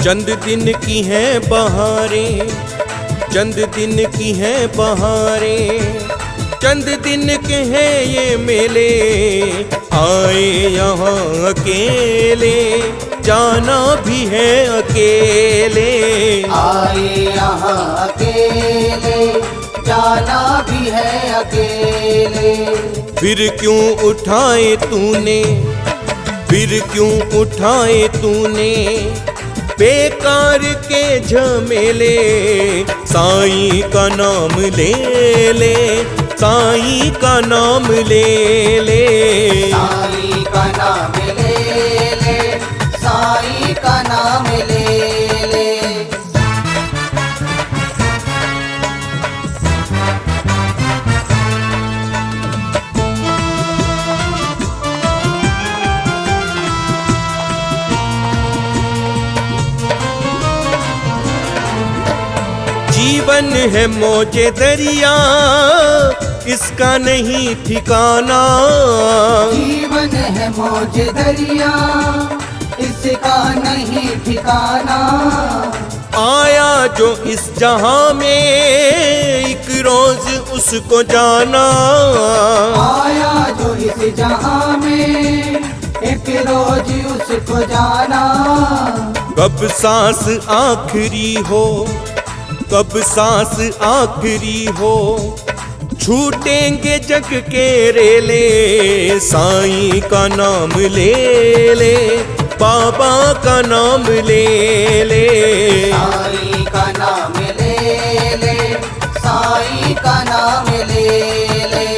चंद दिन की हैं बहारें, चंद दिन की हैं बहारें, चंद दिन के हैं ये मेले। आए यहाँ अकेले, जाना भी है अकेले। आए यहाँ अकेले, जाना भी है अकेले। फिर क्यों उठाए तूने, फिर क्यों उठाए तूने बेकार के झमेले। साईं का नाम ले ले, साईं का नाम ले ले। साईं का नाम ले ले, साईं का नाम ले ले। जीवन है मौजे दरिया, इसका नहीं ठिकाना। जीवन है मौज दरिया, इसका नहीं ठिकाना। आया जो इस जहां में, एक रोज उसको जाना। आया जो इस जहां में, एक रोज उसको जाना। कब सांस आखिरी हो, कब सांस आखिरी हो, छूटेंगे जग के रेले। साईं का नाम ले ले, बाबा का नाम ले ले। साईं का नाम ले ले, साईं का नाम ले ले।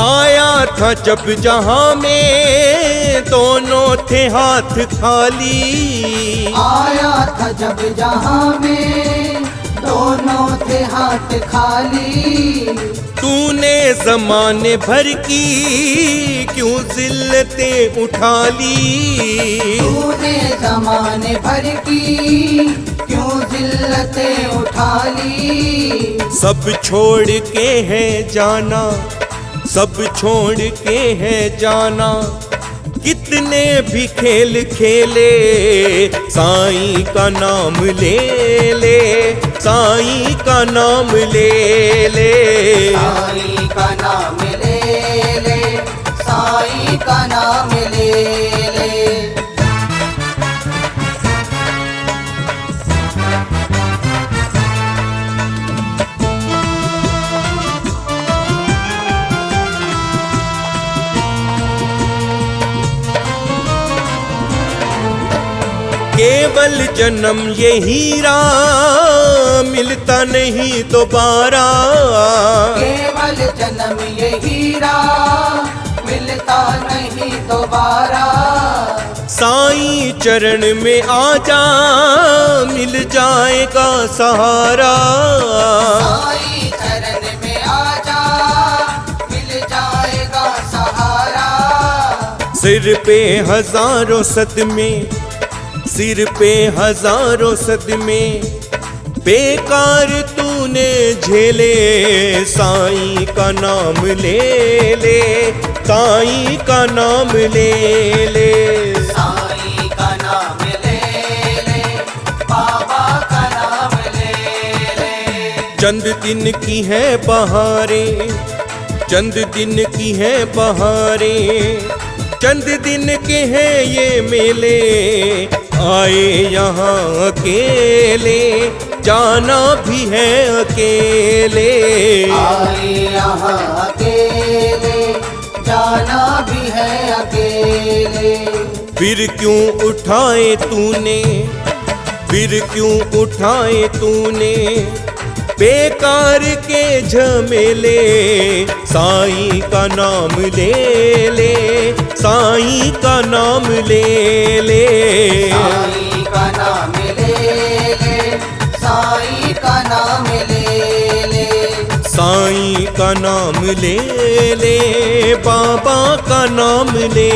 आया था जब जहां में, दोनों थे हाथ खाली। आया था जब जहां में, दोनों थे हाथ खाली। तूने जमाने भर की क्यों जिल्लतें उठा ली। तूने जमाने भर की क्यों जिल्लतें उठा ली। सब छोड़ के है जाना, सब छोड़ के है जाना, कितने भी खेल खेले। साईं का नाम ले ले, साईं का नाम ले ले। साईं का नाम ले ले, साईं का नाम ले ले। केवल जन्म ये हीरा, मिलता नहीं दोबारा। केवल जन्म ये हीरा, मिलता नहीं दोबारा। साईं चरण में आजा, मिल जाएगा सहारा। साईं चरण में आजा, मिल जाएगा सहारा। सिर पे हजारों सदमे, सिर पे हजारों सदमे, बेकार तूने झेले। साईं का नाम ले ले, साईं का नाम ले ले। साईं का नाम ले ले, बाबा का नाम ले ले। चंद दिन की है बहारें, चंद दिन की है बहारें, चंद दिन के हैं ये मेले। आए यहाँ अकेले, जाना भी है अकेले। आए यहाँ अकेले, जाना भी है अकेले। फिर क्यों उठाए तूने, फिर क्यों उठाए तूने बेकार के झमेले। साईं का नाम ले ले, साईं का नाम ले ले। साईं का नाम ले ले, साईं का नाम ले ले। साईं का नाम ले ले, बाबा का नाम ले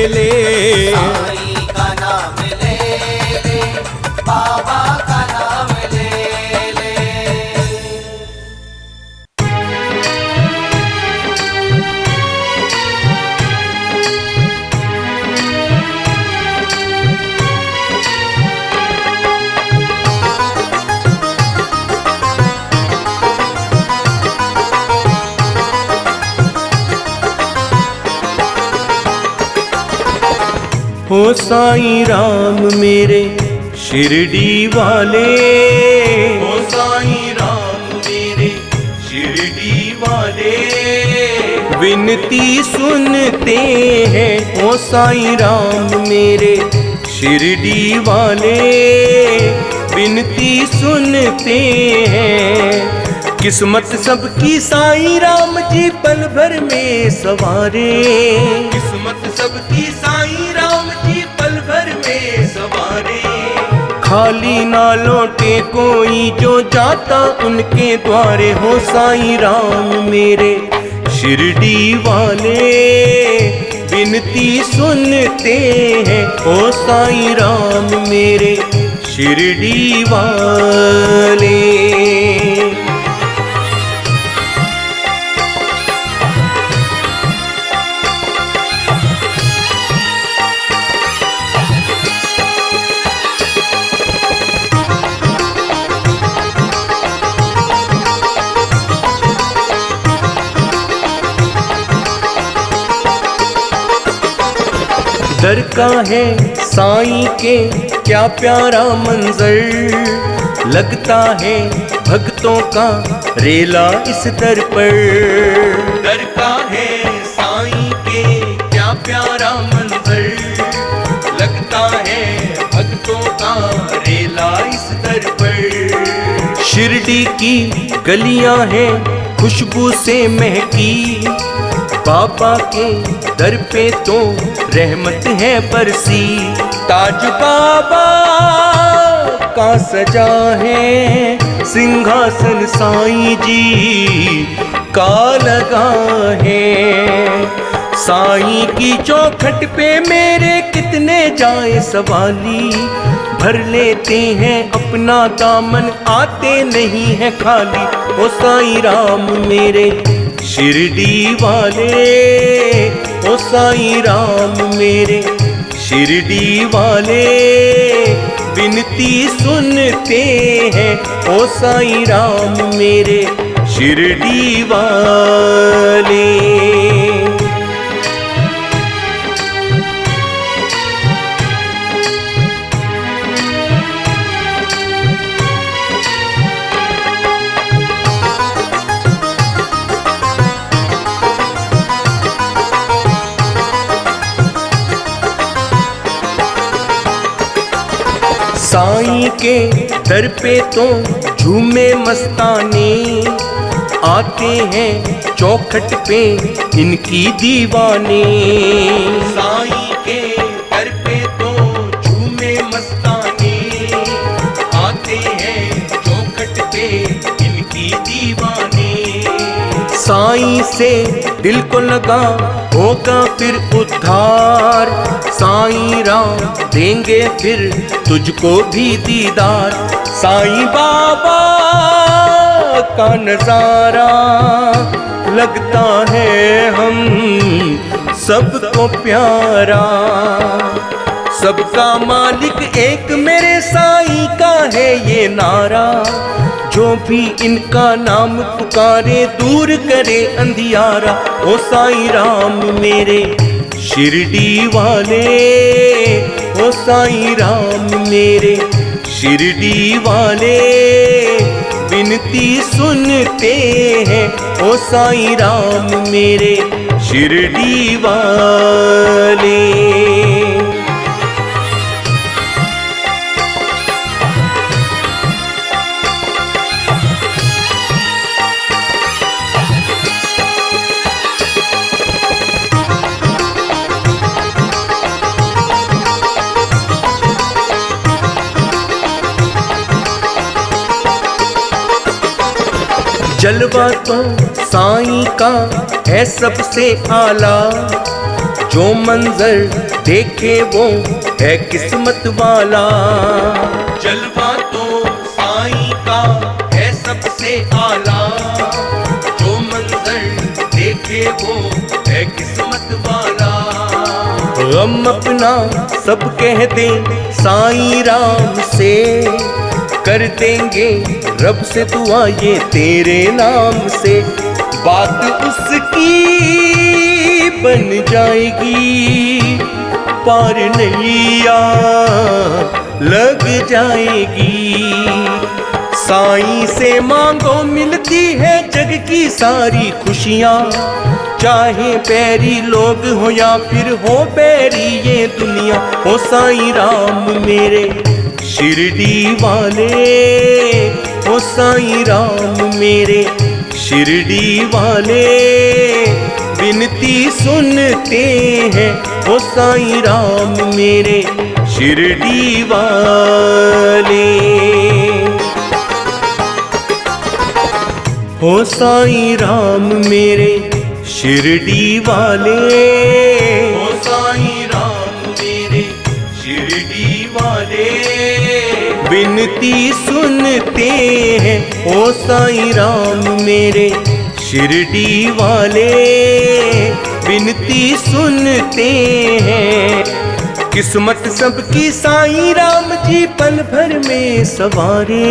ले। साईं का नाम ले ले, बाबा हो साईं राम मेरे शिरडी वाले, हो साईं राम मेरे शिरडी वाले, विनती सुनते हैं ओ साईं राम मेरे शिरडी वाले, विनती सुनते हैं। किस्मत सबकी साईं राम जी पल भर में सवारे, किस्मत सबकी साईं राम जी पल भर में सवारे, खाली ना लौटे कोई जो जाता उनके द्वारे, हो साईं राम मेरे शिरडी वाले, विनती सुनते हैं ओ साईं राम मेरे शिरडी वाले। दर का है साईं के क्या प्यारा मंजर, लगता है भक्तों का रेला इस दर पर। दर का है साईं के क्या प्यारा मंजर, लगता है भक्तों का रेला इस दर पर। शिरडी की गलियां हैं खुशबू से महकी, बाबा के दर पे तो रहमत है बरसी। ताज बाबा का सजा है सिंहासन साईं जी का लगा है। साईं की चौखट पे मेरे कितने जाए सवाली, भर लेते हैं अपना दामन आते नहीं है खाली, ओ साईं राम मेरे शिरडी वाले, ओ साईं राम मेरे शिरडी वाले, विनती सुनते हैं ओ साईं राम मेरे शिरडी वाले। साईं के दर पे तो झूमे मस्ताने, आते हैं चौखट पे इनकी दीवाने। साईं के दर पे तो झूमे मस्ताने, आते हैं चौखट पे इनकी दीवाने। साईं से दिल को लगा होगा फिर उद्धार, साईं राम देंगे फिर तुझको भी दीदार। साईं बाबा का नजारा लगता है हम सबको प्यारा, सबका मालिक एक मेरे साईं का है ये नारा। जो भी इनका नाम पुकारे दूर करे अंधियारा, ओ साईं राम मेरे शिरडी वाले, ओ साईं राम मेरे शिरडी वाले, विनती सुनते हैं ओ साईं राम मेरे शिरडी वाले। जलवा तो साईं का है सबसे आला, जो मंजर देखे वो है किस्मत वाला। जलवा तो साईं का है सबसे आला, जो मंजर देखे वो है किस्मत वाला। हम अपना सब कह दे साईं राम से, कर देंगे रब से दुआ ये तेरे नाम से। बात उसकी बन जाएगी पार नैया लग जाएगी। साईं से मांगो मिलती है जग की सारी खुशियाँ, चाहे पैरी लोग हो या फिर हो पैरी ये दुनिया। हो साईं राम मेरे शिरडी वाले, हो साईं राम मेरे शिरडी वाले, विनती सुनते हैं हो साईं राम मेरे शिरडी वाले। हो साईं राम मेरे शिरडी वाले, हो साईं राम मेरे शिरडी वाले, विनती सुनते हैं हो साईं राम मेरे शिरडी वाले, विनती सुनते हैं। किस्मत सबकी साईं राम जी पल भर में सवारे,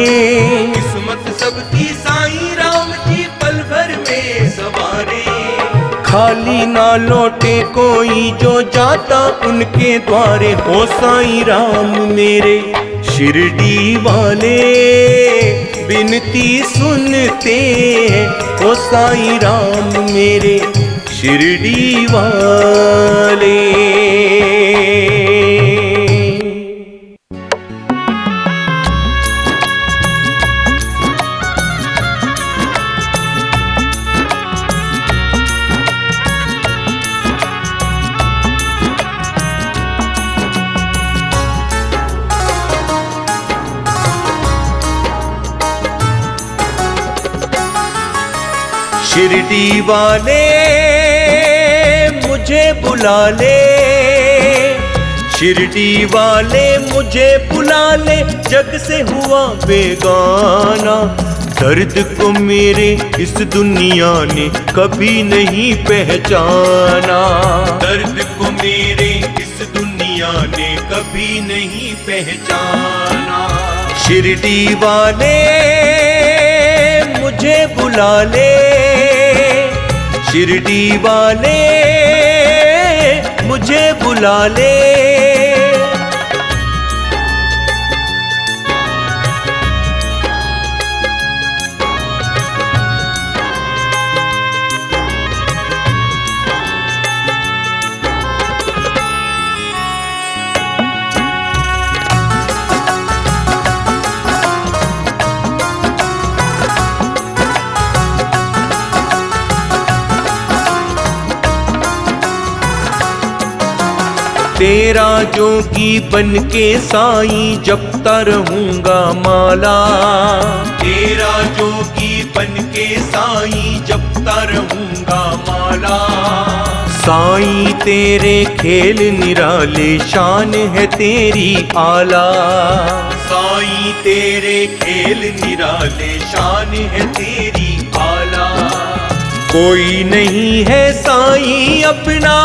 किस्मत सबकी साईं राम जी पल भर में सवारे। खाली ना लौटे कोई जो जाता उनके द्वारे। हो साईं राम मेरे शिरडी वाले, विनती सुनते हैं हो साईं राम मेरे शिरडी वाले। शिरडी वाले मुझे बुला ले, शिरडी वाले मुझे बुला ले, जग से हुआ बेगाना। दर्द को मेरे इस दुनिया ने कभी नहीं पहचाना, दर्द को मेरे इस दुनिया ने कभी नहीं पहचाना। शिरडी वाले मुझे बुला ले, शिरडी वाले मुझे बुला ले। तेरा जोगी बन के साईं जपता रहूंगा माला, तेरा जोगी बन के साईं जपता रहूंगा माला। साईं तेरे खेल निराले, शान है तेरी आला। साईं तेरे खेल निराले, शान है तेरी आला। कोई नहीं है साईं अपना,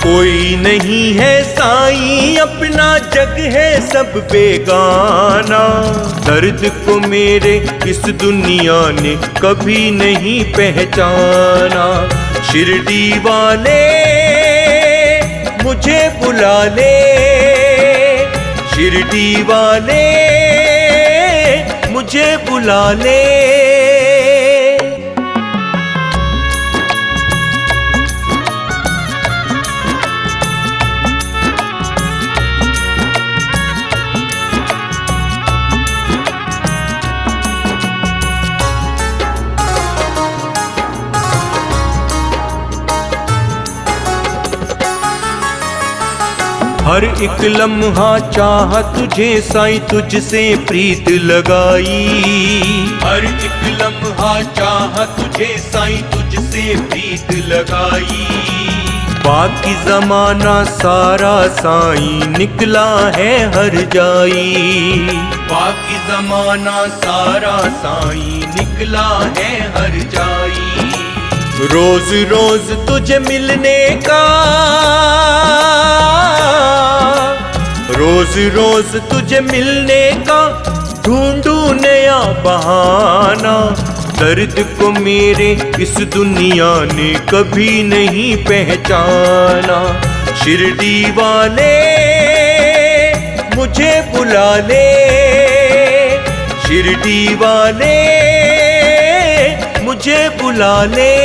कोई नहीं है साईं अपना, जग है सब बेगाना। दर्द को मेरे इस दुनिया ने कभी नहीं पहचाना। शिरडी वाले मुझे बुला ले, शिरडी वाले मुझे बुला ले। हर एक लम्हा चाह तुझे साईं, तुझसे प्रीत लगाई। हर एक लम्हा चाह तुझे साईं, तुझसे प्रीत लगाई। बाकी जमाना सारा साईं निकला है हर जाई। बाकी जमाना सारा साईं निकला है हर जाई। रोज रोज तुझे मिलने का, रोज रोज तुझे मिलने का ढूंढूं नया बहाना। दर्द को मेरे इस दुनिया ने कभी नहीं पहचाना। शिरडी वाले मुझे बुला ले, शिरडी वाले मुझे बुला ले।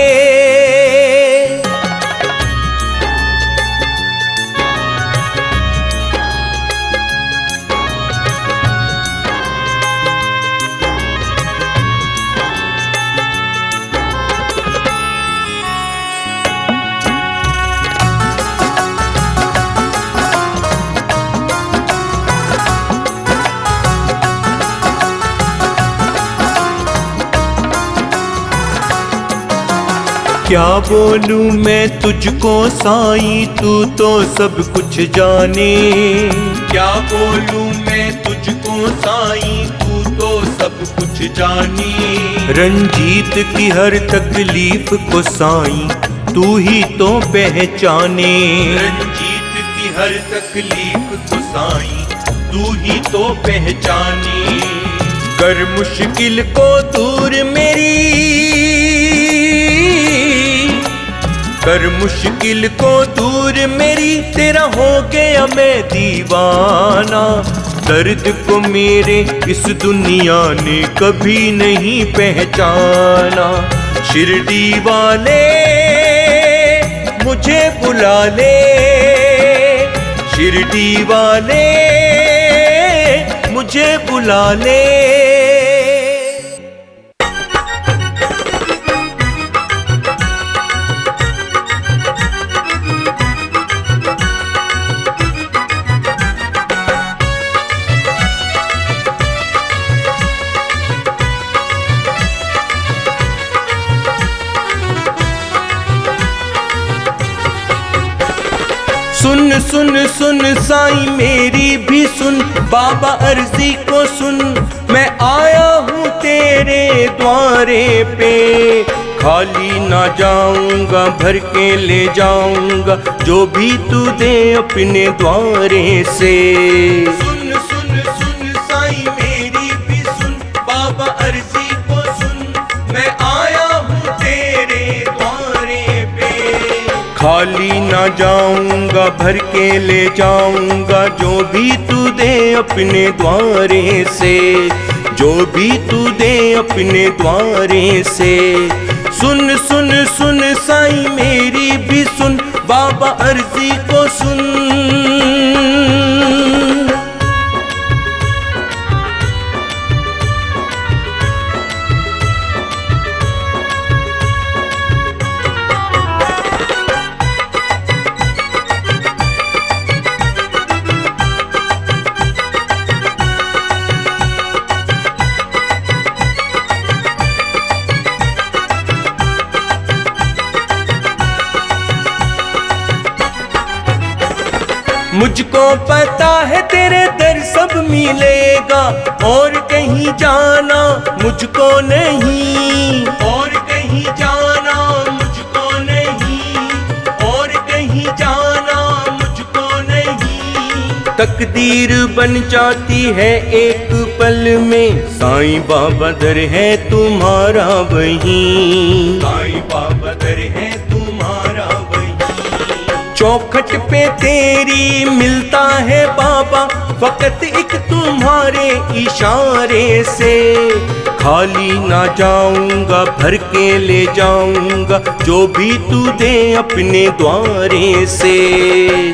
क्या बोलूं मैं तुझको साईं, तू तो सब कुछ जाने। क्या बोलूं मैं तुझको साईं, तू तो सब कुछ जाने। रंजीत की हर तकलीफ को साईं तू ही तो पहचाने। रंजीत की हर तकलीफ को साईं तू ही तो पहचाने। कर मुश्किल को दूर मेरी, कर मुश्किल को दूर मेरी, तेरा हो गया मैं दीवाना। दर्द को मेरे इस दुनिया ने कभी नहीं पहचाना। शिरडी वाले मुझे बुला ले, शिरडी वाले मुझे बुला ले। सुन सुन सुन साईं मेरी भी सुन, बाबा अर्जी को सुन। मैं आया हूँ तेरे द्वारे पे, खाली ना जाऊंगा भर के ले जाऊंगा जो भी तू दे अपने द्वारे से। सुन सुन सुन साईं मेरी भी सुन, बाबा अर्जी को सुन। मैं आया हूँ तेरे द्वारे पे, खाली ना जाऊंगा भर के ले जाऊंगा जो भी तू दे अपने द्वारे से, जो भी तू दे अपने द्वारे से। सुन सुन सुन साईं मेरी भी सुन, बाबा अर्जी को सुन। मुझको पता है तेरे दर सब मिलेगा, और कहीं जाना मुझको नहीं, और कहीं जाना मुझको नहीं, और कहीं जाना मुझको नहीं। तकदीर बन जाती है एक पल में, साईं बाबा दर है तुम्हारा वहीं, साईं बाबा दर है तुम्हारा वहीं। चौखट पे तेरी मिलता है बाबा, फकत एक तुम्हारे इशारे से। खाली ना जाऊंगा भर के ले जाऊंगा जो भी तू दे अपने द्वारे से।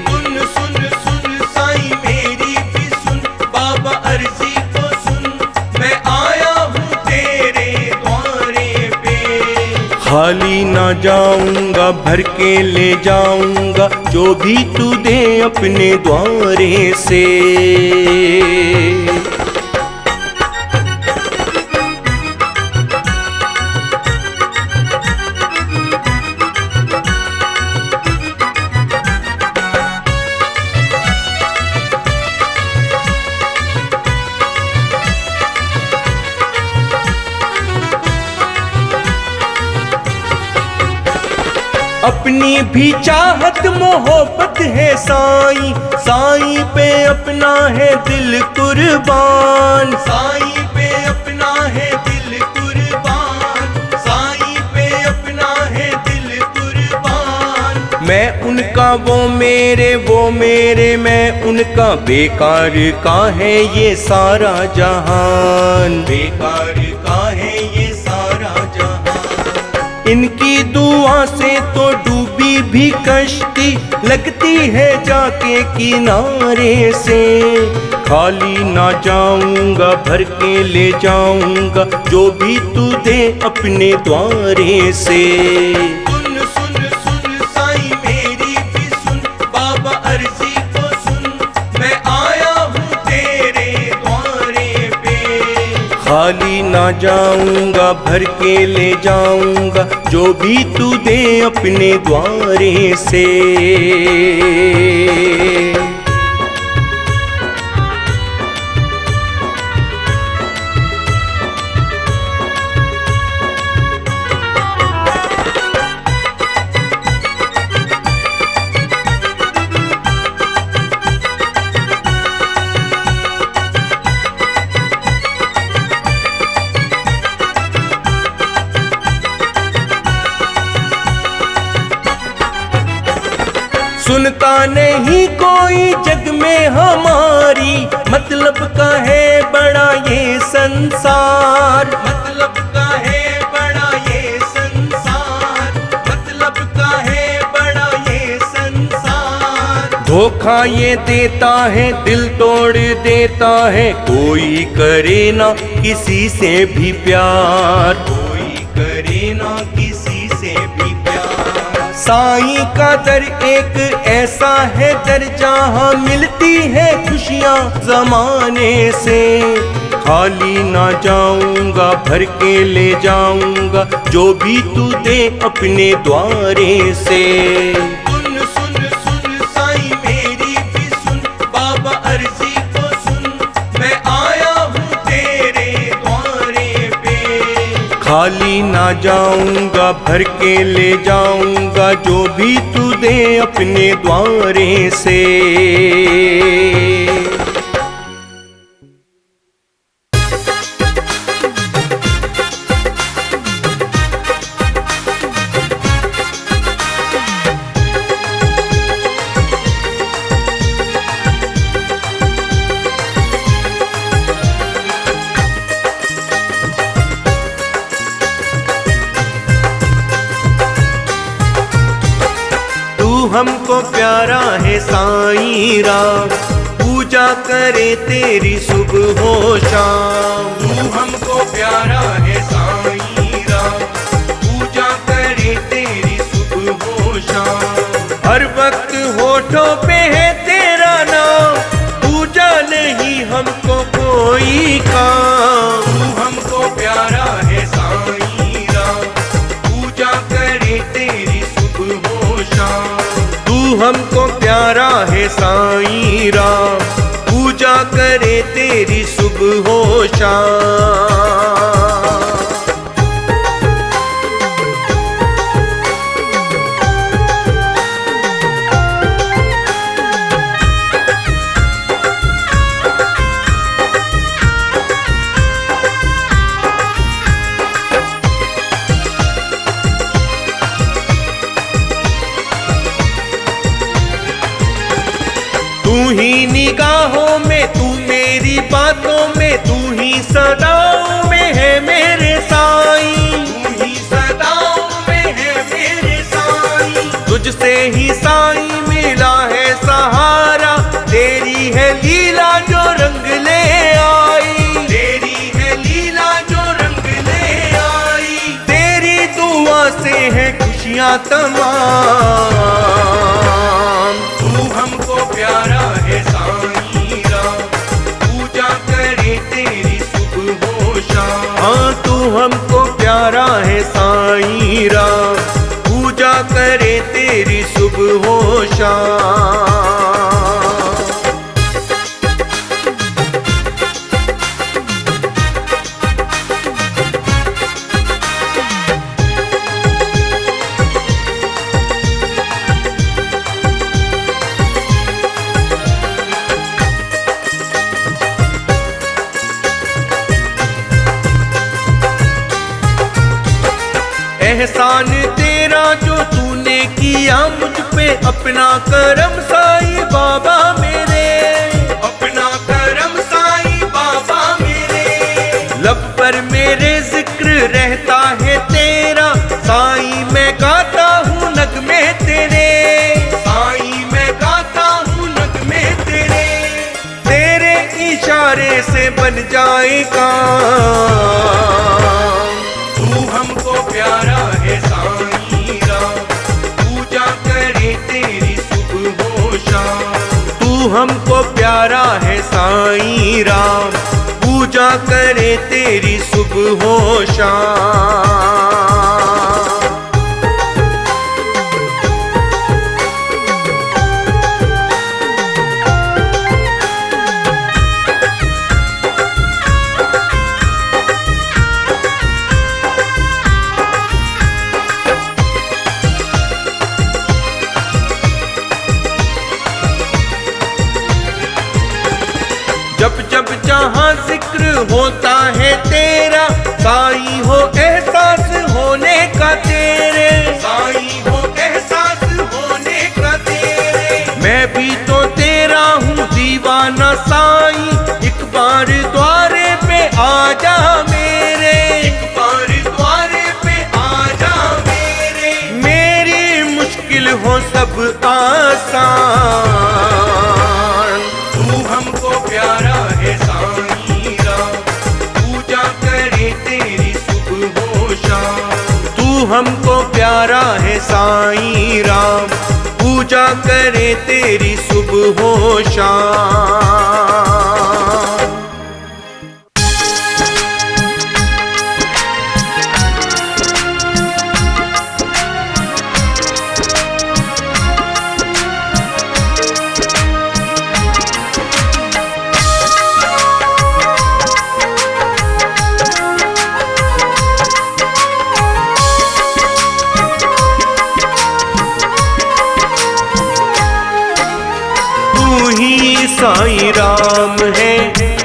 सुन सुन सुन साईं मेरी भी सुन, बाबा अर्जी को सुन। मैं आया हूँ तेरे द्वारे पे, खाली ना जाऊंगा भर के ले जाऊंगा जो भी तू दे अपने द्वारे से। अपनी भी चाहत मोहब्बत है साईं, साईं पे अपना है दिल कुर्बान, साईं पे अपना है दिल कुर्बान। उनका वो मेरे मैं उनका, बेकार का है ये सारा जहान, बेकार का है ये सारा जहान। इनकी दुआ से तो डूबी भी कश्ती, लगती है जाके किनारे से। खाली ना जाऊंगा, भर के ले जाऊंगा, जो भी तू दे अपने द्वारे से। सुन सुन सुन साईं मेरी भी सुन, बाबा अर्जी को सुन, मैं आया हूँ तेरे द्वारे पे। खाली ना जाऊंगा, भर के ले जाऊंगा, जो भी तू दे अपने द्वारे से। सुनता नहीं कोई जग में हमारी, मतलब का है बड़ा ये संसार, मतलब का है बड़ा ये संसार, मतलब का है बड़ा ये संसार। धोखा ये देता है, दिल तोड़ देता है, कोई करे ना किसी से भी प्यार, कोई करे ना किसी से भी प्यार। साईं का दर एक ऐसा है दर, जहाँ मिलती है खुशियाँ जमाने से। खाली ना जाऊंगा, भर के ले जाऊंगा, जो भी तू दे अपने द्वारे से। सुन सुन सुन साईं मेरी भी सुन, बाबा अर्जी को सुन, मैं आया हूँ तेरे द्वारे पे। खाली ना जाऊंगा, भर के ले जाऊंगा, जो भी तू दे अपने द्वारे से। हमको प्यारा है साईं राम, पूजा करे तेरी सुबह हो शाम। तू हमको प्यारा है साईं राम, पूजा करे तेरी सुबह हो शाम। हर वक्त होठों पे है तेरा नाम, पूजा नहीं हमको कोई काम। तू हमको प्यारा है साईं राम, पूजा करे तेरी सुबह हो शाम। तू हमको प्यारा है साईं राम, पूजा करे तेरी सुबह हो शाम। तू ही निगाहों में, तू मेरी बातों में, तू ही सदाओं में है मेरे साईं। तू ही सदाओं में है मेरे साईं। तुझसे ही साईं मिला है सहारा, तेरी है लीला जो रंग ले आई। तेरी है लीला जो रंग ले आई। तेरी दुआ से है खुशियाँ तमाम। तू हमको प्यारा है साईं राम, पूजा करे तेरी सुबह हो शाम। हाँ तू हमको प्यारा है साईं राम, पूजा करे तेरी सुबह हो शाम। एहसान तेरा जो तूने किया किया मुझ पे अपना करम साईं बाबा मेरे, अपना करम साईं बाबा मेरे। लब पर मेरे जिक्र रहता है तेरा साईं, मैं गाता हूँ नगमे तेरे, साईं मैं गाता हूँ नगमे तेरे। तेरे इशारे से बन जाए काम, तू हमको प्यारा है साईं राम, पूजा करे तेरी सुबह हो शाम। तू हमको प्यारा है साईं राम, पूजा करे तेरी सुबह हो शाम। जब जब जहाँ जिक्र होता है तेरा साईं हो एहसास होने का तेरे, साईं हो एहसास होने का तेरे। मैं भी तो तेरा हूँ दीवाना साईं, एक बार द्वारे पे आ जा मेरे, एक बार द्वारे पे आ जा मेरे। मेरी मुश्किल हो सब आसान, तू हमको प्यारा है साईं राम, पूजा करे तेरी सुबह हो शाम। तू हमको प्यारा है साईं राम, पूजा करे तेरी सुबह हो शाम। साईं राम है,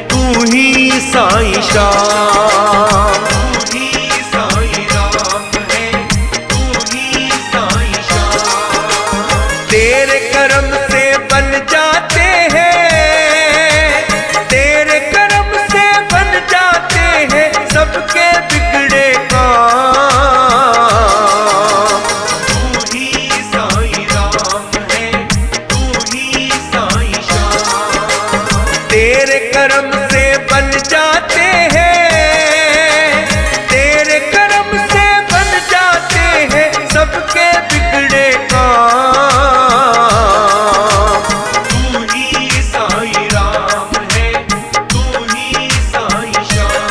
तू ही साईं श्याम, तू ही साईं राम है, तू ही साईं श्याम। तेरे करम से बन जाते हैं, तेरे करम से बन जाते हैं सबके बिगड़े काम। तू ही साईं राम है, तू ही साईं श्याम। तेरे करम से बन जाते हैं, तेरे करम से बन जाते हैं सबके बिगड़े काम। तू ही साईं राम है, तू ही साईं श्याम।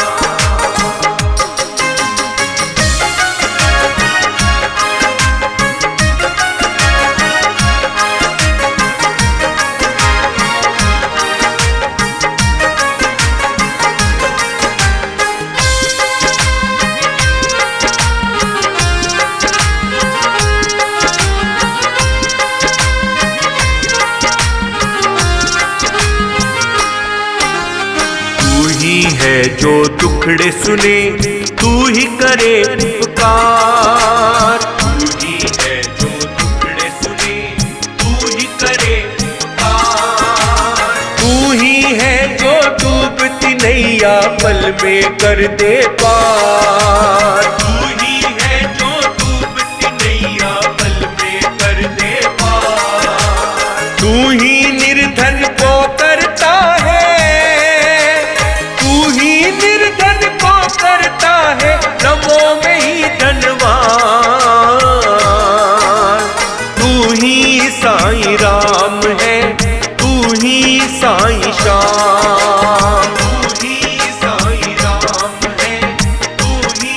है जो दुखड़े सुने, तू ही करे उपकार। तू ही है जो दुखड़े सुने, तू ही करे उपकार। तू ही है जो डूबती नैया पल में कर दे पार। तू ही है जो डूबती नैया पल में कर दे पार। तू ही निर्धन को करता है, निर्धन को करता है नमो में ही धनवान। तू ही साईं राम है, तू ही साईं श्याम। तू ही साईं राम है, तू ही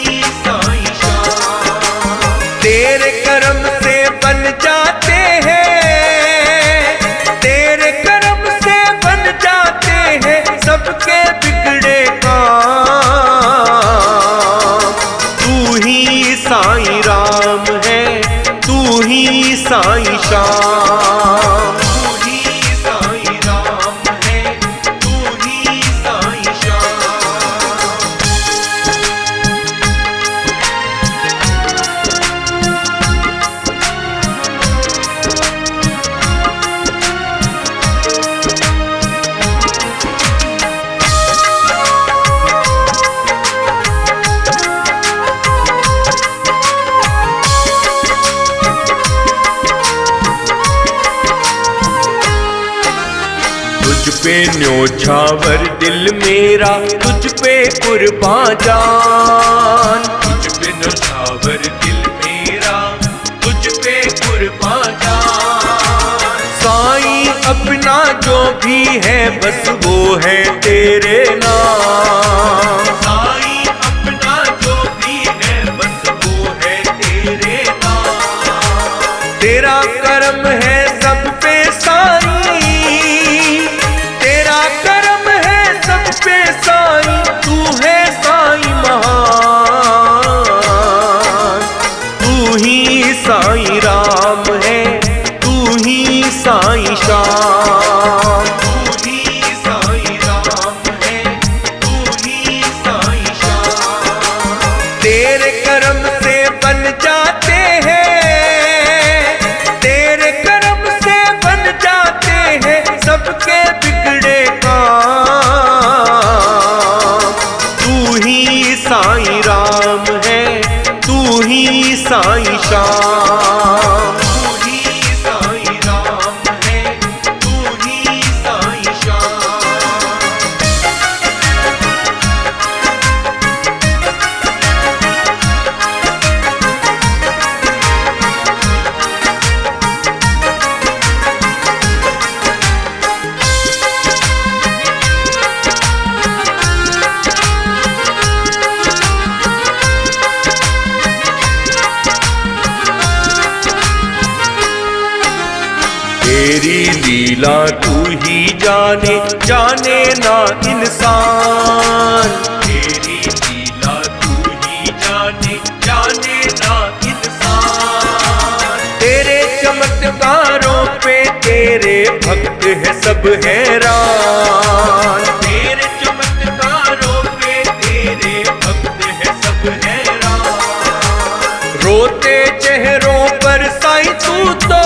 तुझ पे न्योछावर दिल मेरा, तुझ पे कुर्बान जान। तुझ पे न्योछावर दिल मेरा, तुझ पे कुर्बान जान। साईं अपना जो भी है बस वो है तेरे नाम। साईं अपना जो भी है बस वो है तेरे नाम। तेरा करम है सब पे साईं, तेरा करम है सब पे साईं। तू है साईं महान, तू ही साईं राम है, तू ही साईं श्याम। तू ही साईं राम है, तू ही साईं श्याम। तेरे करम से बन जाते हैं, तेरे करम से बन जाते हैं सबके बिगड़े काम। तू ही साईं राम है, तू ही साईं श्याम। तू ही साईं राम है, तू ही साईं श्याम। तेरी लीला तू ही जाने, जाने ना इंसान। तेरी लीला तू ही जाने, जाने ना इंसान। तेरे चमत्कारों पे तेरे भक्त है सब हैरान। तेरे चमत्कारों पे तेरे भक्त है सब हैरान। रोते चेहरों पर साईं तू तो,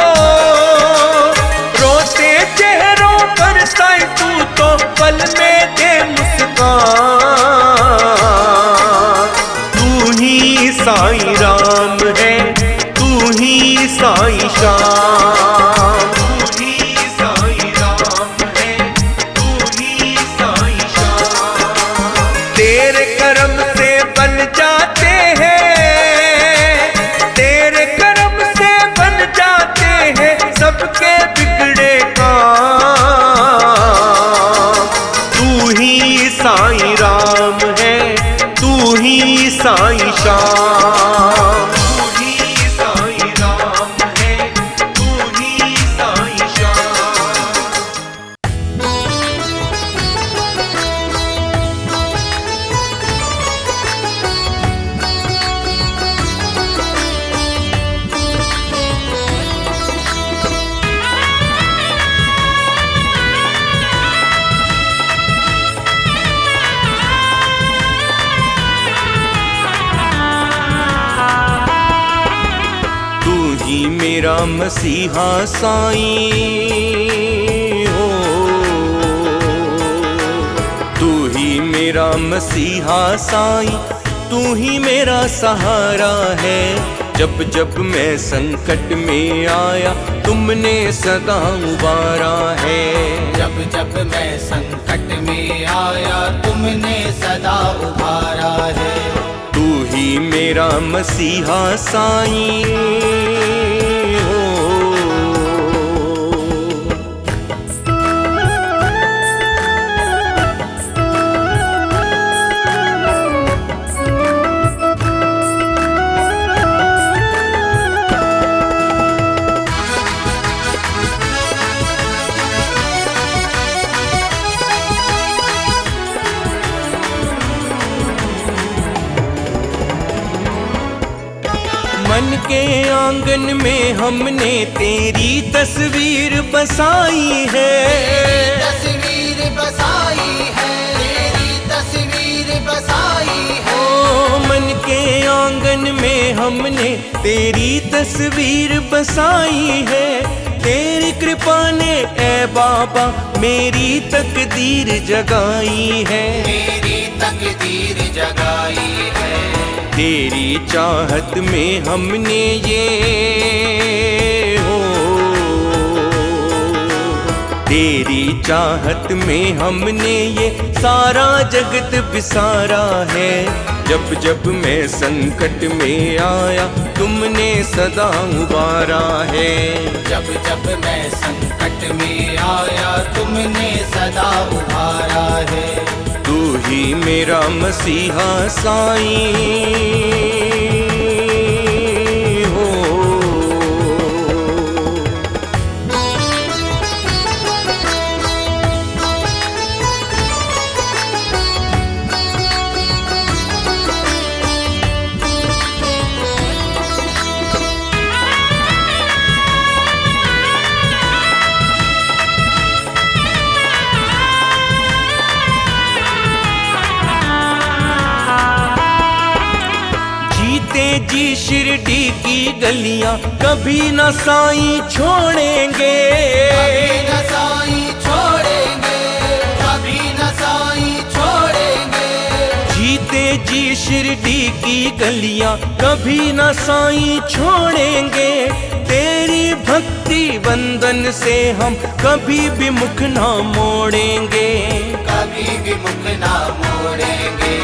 रोते चेहरों पर साईं तू तो पल में दे मुस्कान। तू ही साईं राम है, तू ही साईं श्याम। तू ही साईं राम है, तू ही साईं श्याम। तेरे करम से बन जाते हैं, तेरे करम से बन जाते हैं सबके बिगड़े काम। तू ही साईं राम है, तू ही साईं श्याम। तू ही साईं राम है, तू ही साईं श्याम। तू ही मेरा मसीहा साईं हो, तू ही मेरा मसीहा साईं। तू ही मेरा सहारा है, जब जब मैं संकट में आया तुमने सदा उबारा है। जब जब मैं संकट में आया तुमने सदा उबारा है। तू ही मेरा मसीहा साईं हो। मन के आंगन में हमने तेरी तस्वीर बसाई है। तस्वीर बसाई है, तेरी तस्वीर बसाई है। ओ मन के आंगन में हमने तेरी तस्वीर बसाई है। तेरी कृपा ने ऐ बाबा मेरी तकदीर जगाई है। मेरी तकदीर जगाई है। तेरी चाहत में हमने ये हो तेरी चाहत में हमने ये सारा जगत बिसारा है। जब जब मैं संकट में आया तुमने सदा उबारा है। जब जब मैं संकट में आया तुमने सदा उबारा है। तू ही मेरा मसीहा साईं हो। जी शिरडी की गलियां कभी न साईं छोड़ेंगे। कभी न साईं छोड़ेंगे, कभी न साईं छोड़ेंगे। जीते जी शिरडी की गलियां कभी न साईं छोड़ेंगे। तेरी भक्ति वंदन से हम कभी भी मुख ना मोड़ेंगे। कभी भी मुख ना मोड़ेंगे।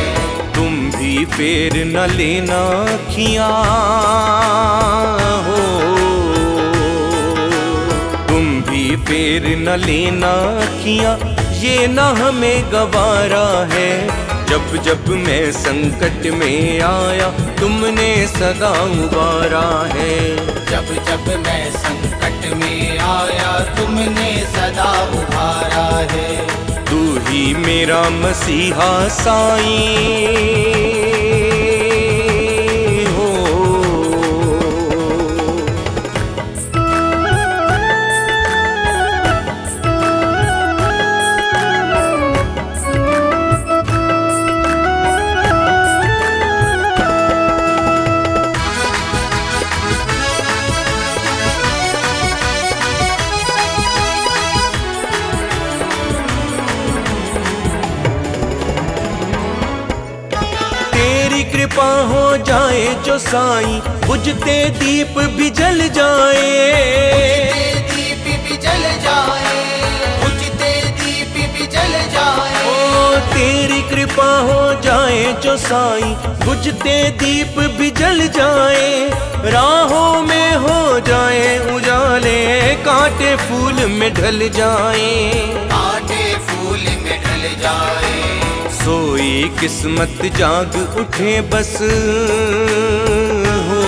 तुम भी फेर न लेना अखियां हो। तुम भी फेर न लेना अखियां, ये न हमें गवारा है। जब जब मैं संकट में आया तुमने सदा उबारा है। जब जब मैं संकट में आया तुमने सदा उबारा है। तू ही मेरा मसीहा साईं हो। कृपा हो जाए जो साईं बुझते दीप भी जल जाए। दीप भी जल जाए, बुझते दीप भी जल जाए। ओ तेरी कृपा हो जाए जो साईं बुझते दीप भी जल जाए। राहों में हो जाए उजाले, कांटे फूल में ढल जाए। कांटे फूल में ढल जाए। सोई किस्मत जाग उठे बस हो।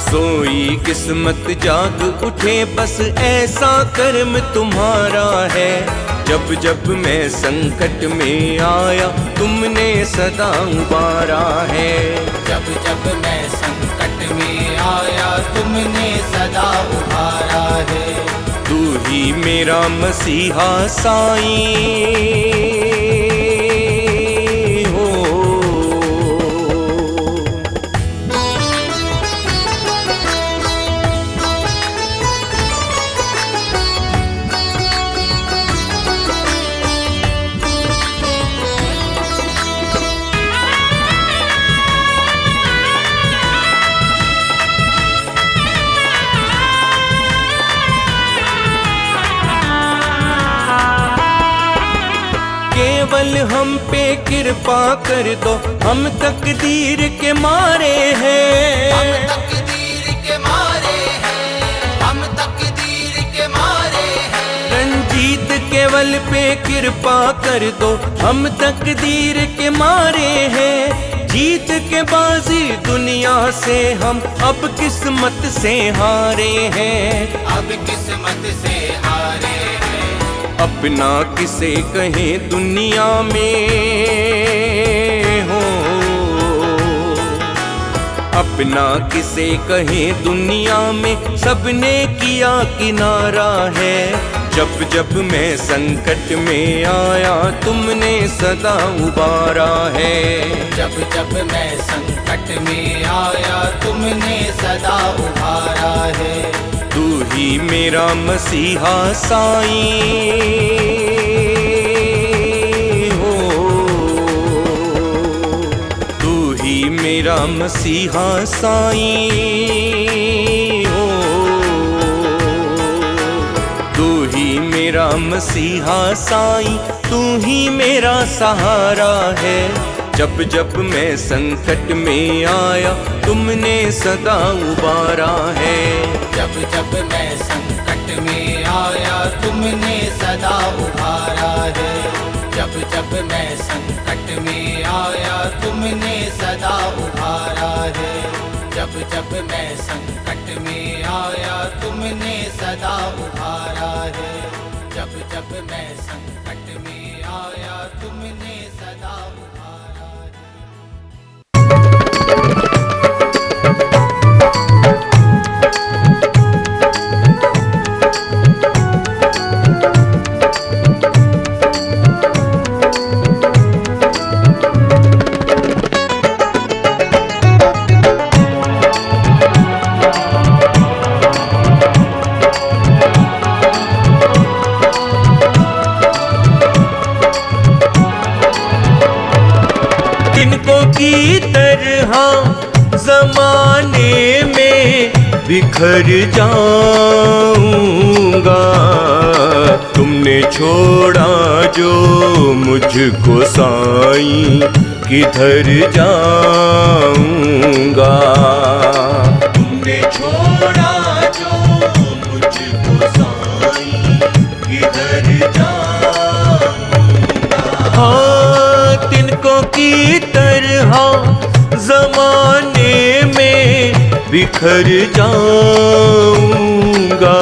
सोई किस्मत जाग उठे बस, ऐसा कर्म तुम्हारा है। जब जब मैं संकट में आया तुमने सदा उबारा है। जब जब मैं संकट में आया तुमने सदा उबारा है। तू ही मेरा मसीहा साईं हो। केवल हम पे कृपा कर दो, हम तकदीर के मारे हैं। हम तकदीर के मारे हैं, हम तकदीर के मारे हैं। रंजीत केवल पे कृपा कर दो, हम तकदीर के मारे हैं। जीत के बाजी दुनिया से हम अब किस्मत से हारे हैं। अब किस्मत से हारे हैं। अपना किसे कहें दुनिया में हो। अपना किसे कहें दुनिया में, सबने किया किनारा है। जब जब मैं संकट में आया तुमने सदा उबारा है। जब जब मैं संकट में आया तुमने सदा उबारा है। तू ही मेरा मसीहा साईं हो। तू ही मेरा मसीहा साईं हो। तू ही मेरा मसीहा साईं, तू ही मेरा सहारा है। जब जब मैं संकट में आया तुमने सदा उबारा है। जब जब मैं संकट में आया तुमने सदा उबारा है। जब जब मैं संकट में आया तुमने सदा उबारा है। जब जब मैं संकट में आया तुमने सदा उबारा है। जब जब मैं संकट में आया तुमने सदा उबारा है। तिनकों की तरह जमाने में बिखर जाऊंगा। तुमने छोड़ा जो मुझको साईं, किधर जाऊंगा। तुमने छोड़ा जो मुझको साईं, किधर जाऊंगा। हाँ, तिनकों की तरह जमाने में बिखर जाऊंगा।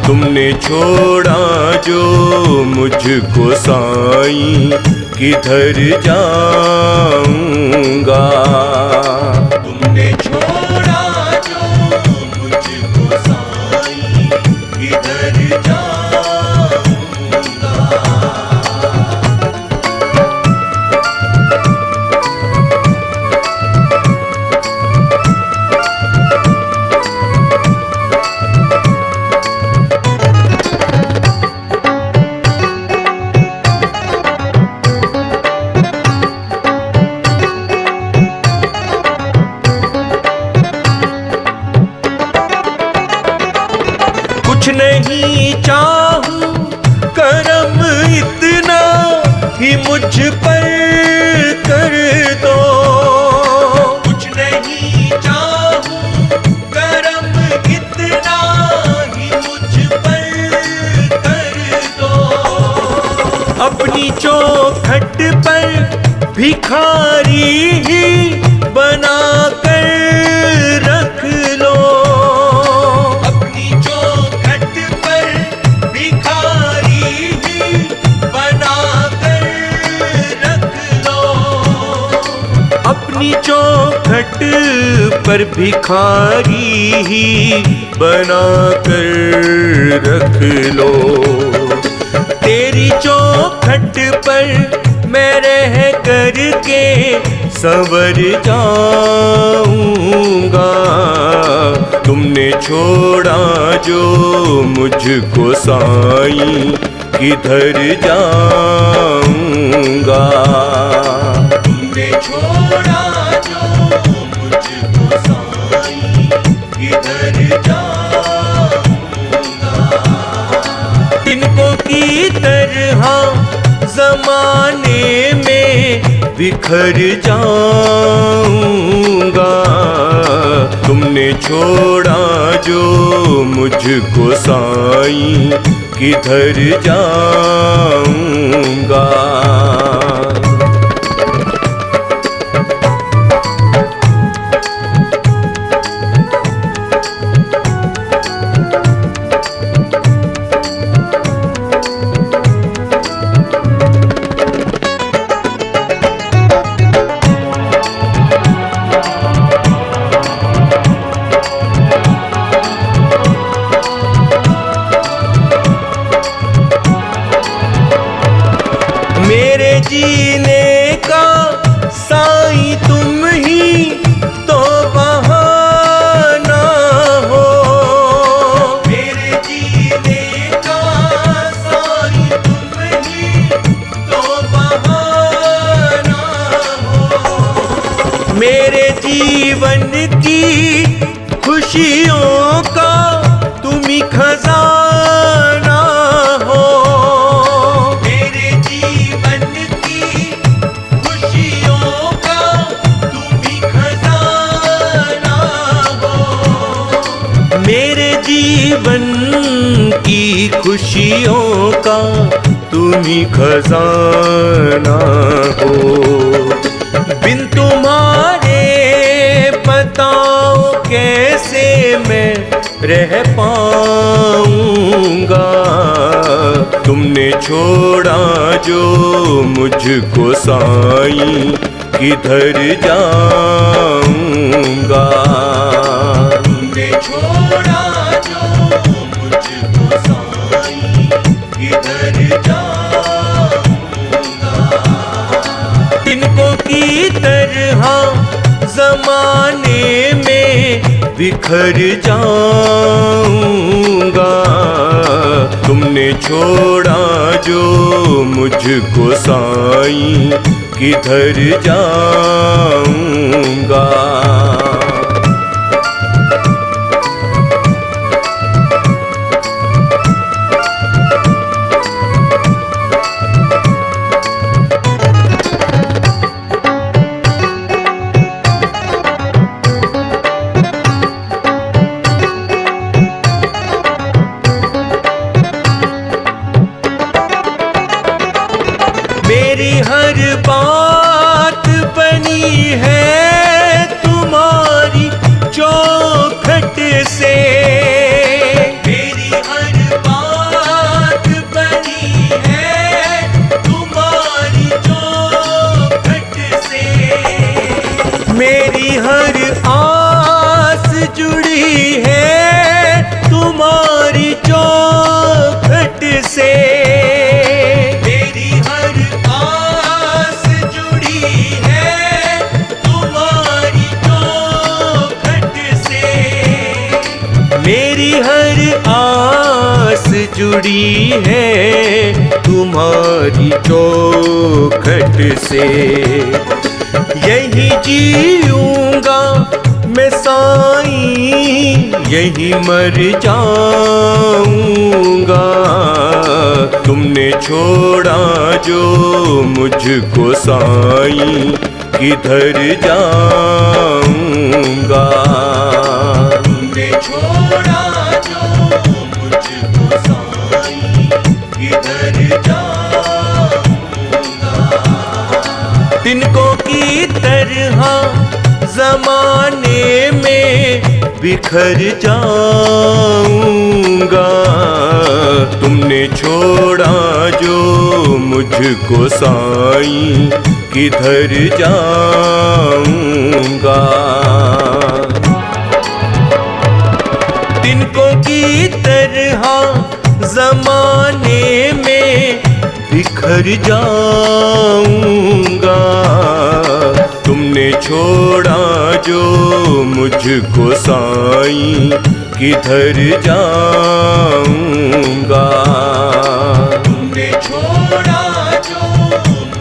तुमने छोड़ा जो मुझको साईं, किधर जाऊंगा। तुमने छोड़ा जो मुझको साईं, किधर जाऊंगा। कुछ नहीं चाहूं करम इतना ही मुझ पर कर दो। कुछ नहीं चाहूं करम इतना ही मुझ पर कर दो। अपनी चौखट पर भिखारी ही बना कर रख लो। अपनी चौखट पर भिखारी ही बना कर रख लो। तेरी चौखट पर मैं रह करके संवर जाऊंगा। तुमने छोड़ा जो मुझको साईं, किधर जाऊंगा। तुमने छोड़ा जो मुझको साईं, किधर जाऊंगा। तिनकों की तरह जमाने में बिखर जाऊंगा। तुमने छोड़ा जो मुझको साईं, किधर जाऊंगा। की खुशियों का तुम ही खजाना हो। बिन तुम्हारे बताओ कैसे मैं रह पाऊंगा। तुमने छोड़ा जो मुझको साईं, किधर जाऊंगा। तुमने छोड़ा जो मुझको साईं, किधर जाऊंगा। तिनको की तरह जमाने में बिखर जाऊंगा। तुमने छोड़ा जो मुझको साईं, किधर जाऊंगा। मेरी हर बात बनी है तुम्हारी चौखट से। मेरी हर बात बनी है तुम्हारी चौखट से। मेरी हर आस जुड़ी है तुम्हारी चौखट से। मेरी हर आस जुड़ी है तुम्हारी चौखट से। यही जीऊंगा मैं साईं, यही मर जाऊंगा। तुमने छोड़ा जो मुझको साईं, किधर जाऊंगा। छोड़ा जो मुझको साईं, किधर जाऊंगा। तिनको की तरह जमाने में बिखर जाऊंगा। तुमने छोड़ा जो मुझको साईं, किधर जाऊंगा। तिनको की तरह जमाने में बिखर जाऊंगा। तुमने छोड़ा जो मुझको साईं, किधर जाऊंगा। तुमने छोड़ा जो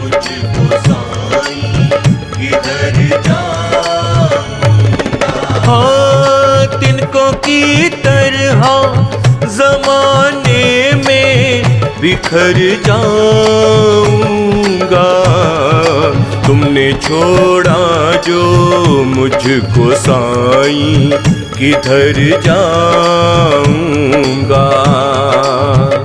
मुझको साईं, किधर जाऊंगा। हाँ, तिनको की तरह जमाने में बिखर जाऊंगा। तुमने छोड़ा जो मुझको साईं, किधर जाऊंगा।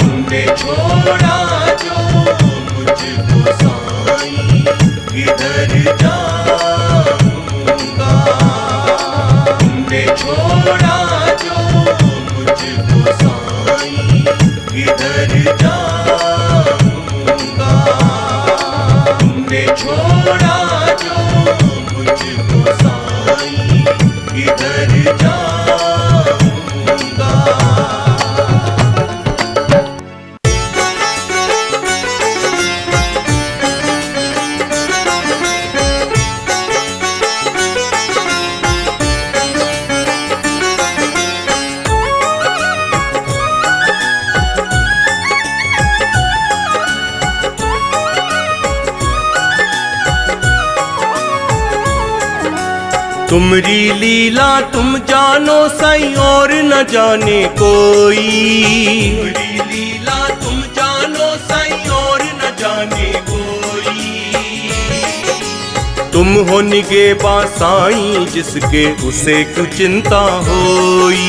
तुमने छोड़ा जो मुझको साईं, किधर जाऊंगा। तुमने छोड़ा जो मुझको साईं, किधर जाऊंगा। तुमने छोड़ा जो मुझको साईं, किधर जाऊंगा। तुमरी लीला तुम जानो साईं और न जाने कोई। तुमरी लीला तुम जानो साईं और न जाने कोई। तुम हो निगेबा साईं जिसके उसे क्यों चिंता होई।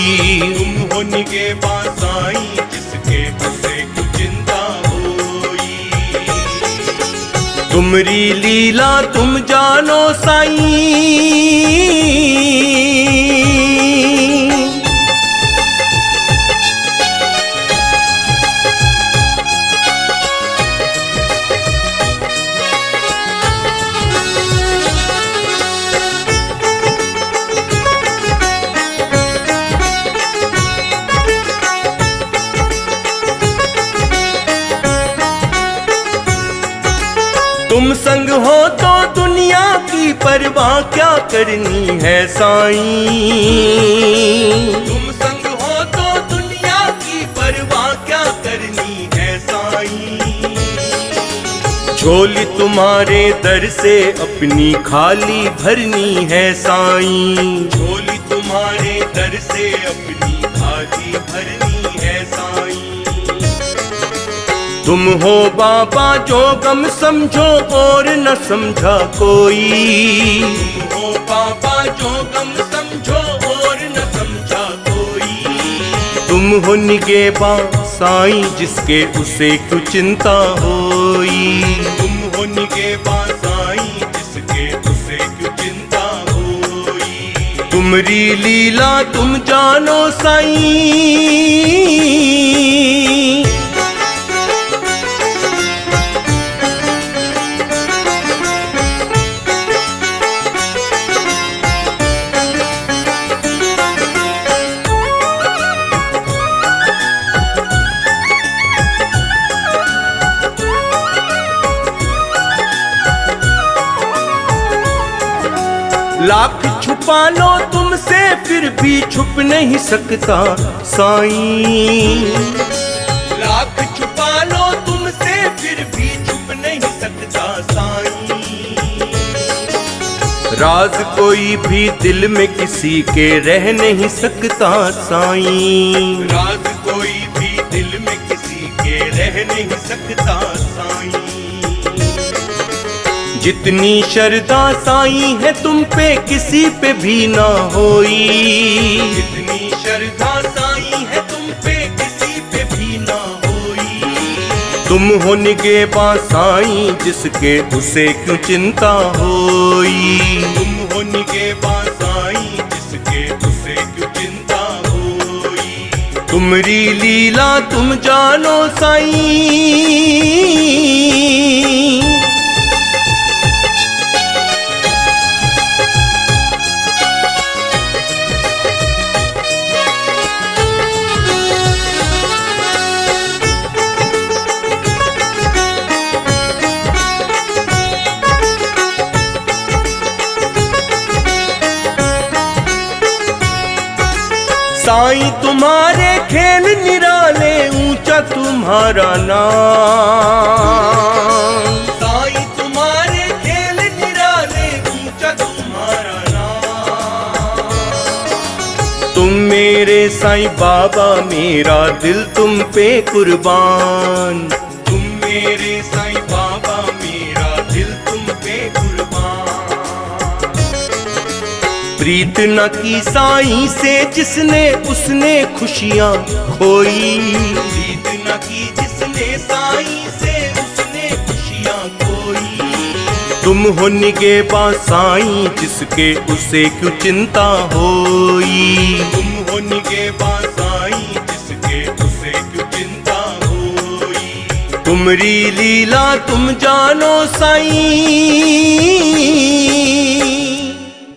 तुम हो निगेबा साईं तुमरी लीला तुम जानो साईं। तुम संग हो तो दुनिया की परवाह क्या करनी है साईं। तुम संग हो तो दुनिया की परवाह क्या करनी है साईं। झोली तुम्हारे दर से अपनी खाली भरनी है साईं। झोली तुम्हारे दर से अपनी खाली भरनी है साईं। तुम हो बाबा जो गम समझो और न समझा कोई। तुम हो बाबा जो गम समझो और न समझा कोई। तुम हो निगेबा साईं जिसके उसे क्यों चिंता होई। तुम हो निगेबा साईं जिसके उसे क्यों चिंता होई। तुमरी लीला तुम जानो साईं। लाख छुपा लो तुमसे फिर भी छुप नहीं सकता साईं। लाख छुपा लो तुमसे फिर भी छुप नहीं सकता साईं। राज कोई भी दिल में किसी के रह नहीं सकता साईं। राज कोई भी दिल में किसी के रह नहीं सकता साईं। जितनी शरदा साईं है तुम पे किसी पे भी ना होई। जितनी शरदा साईं है तुम पे किसी पे भी ना होई। तुम हो निगेबा साईं जिसके उसे क्यों चिंता होई। तुम हो निगेबा साईं जिसके उसे क्यों चिंता होई। तुमरी लीला तुम जानो साईं। साईं तुम्हारे खेल निराले ऊंचा तुम्हारा नाम। साईं तुम्हारे खेल निराले ऊंचा तुम्हारा नाम। तुम मेरे साईं बाबा मेरा दिल तुम पे कुर्बान। तुम मेरे साईं बाबा मेरा दिल तुम पे कुर्बान। प्रीत न की साईं से जिसने उसने खुशियां खोई। प्रीत न की जिसने साईं से उसने खुशियां खोई। तुम हो निगेबा साईं जिसके उसे क्यों चिंता होई। तुम हो निगेबा साईं जिसके उसे क्यों चिंता होई। तुमरी लीला तुम जानो साईं।